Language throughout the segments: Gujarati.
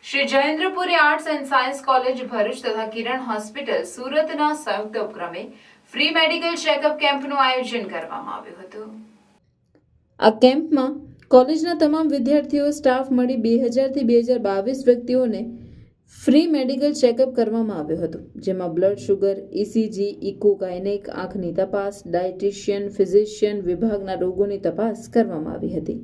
Shri Jayendrapuri arts and science college Bharuch તથા કિરણ હોસ્પિટલ સુરતના સંયુક્ત ઉપક્રમે ફ્રી મેડિકલ ચેકઅપ કેમ્પનું આયોજન કરવામાં આવ્યું હતું। આ કેમ્પમાં કોલેજના તમામ વિદ્યાર્થીઓ સ્ટાફ મળી 2000 થી 2022 વ્યક્તિઓને ફ્રી મેડિકલ ચેકઅપ કરવામાં આવ્યું હતું, જેમાં blood sugar, ECG, echo, gynaec, આંખની તપાસ, ડાયટિશિયન, ફિઝિશિયન વિભાગના રોગોની તપાસ કરવામાં આવી હતી।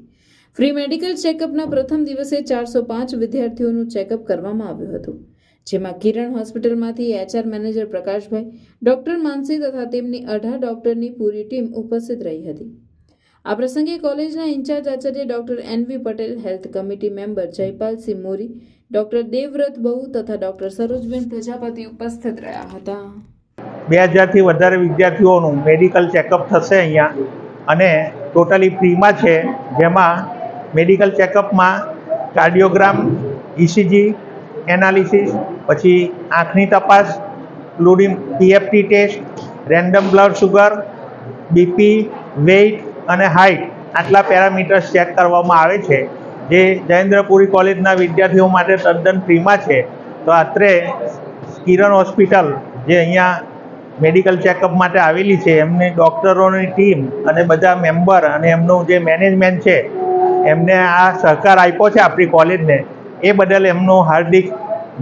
ફ્રી મેડિકલ ચેકઅપના પ્રથમ દિવસે 405 વિદ્યાર્થીઓનું ચેકઅપ કરવામાં આવ્યું હતું, જેમાં કિરણ હોસ્પિટલમાંથી HR મેનેજર પ્રકાશભાઈ, ડોક્ટર માનસી તથા તેમની 18 ડોક્ટરની પૂરી ટીમ ઉપસ્થિત રહી હતી। આ પ્રસંગે કોલેજના ઇન્ચાર્જ આચાર્ય doctor NV Patel, health committee member Jaypalsinh Mori, doctor Devvrat બહુ તથા ડોક્ટર સરોજબેન પ્રજાપતિ ઉપસ્થિત રહ્યા હતા। 2000 થી વધારે વિદ્યાર્થીઓનું મેડિકલ ચેકઅપ થશે અહીંયા, અને ટોટલી ફ્રીમાં છે, જેમાં મેડિકલ ચેકઅપમાં કાર્ડિયોગ્રામ, ECG એનાલિસિસ, પછી આંખની તપાસ, PFT test, random blood sugar, BP, weight અને હાઇટ આટલા પેરામીટર્સ ચેક કરવામાં આવે છે, જે જયેન્દ્રપુરી કોલેજના વિદ્યાર્થીઓ માટે તદ્દન ફ્રીમાં છે। તો અત્રે કિરણ હોસ્પિટલ જે અહીંયા મેડિકલ ચેકઅપ માટે આવેલી છે, એમની ડૉક્ટરોની ટીમ અને બધા મેમ્બર અને એમનું જે મેનેજમેન્ટ છે, એમને આ સહકાર આપ્યો છે આપણી કોલેજને, એ બદલ એમનો હાર્દિક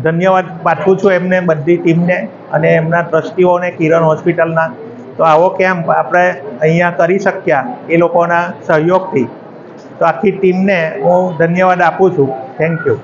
ધન્યવાદ પાઠવું છું એમને, બધી ટીમને અને એમના ટ્રસ્ટીઓને કિરણ હોસ્પિટલના। તો આવો કેમ્પ આપણે અહીંયા કરી શક્યા એ લોકોના સહયોગથી, તો આખી ટીમને હું ધન્યવાદ આપું છું। Thank you.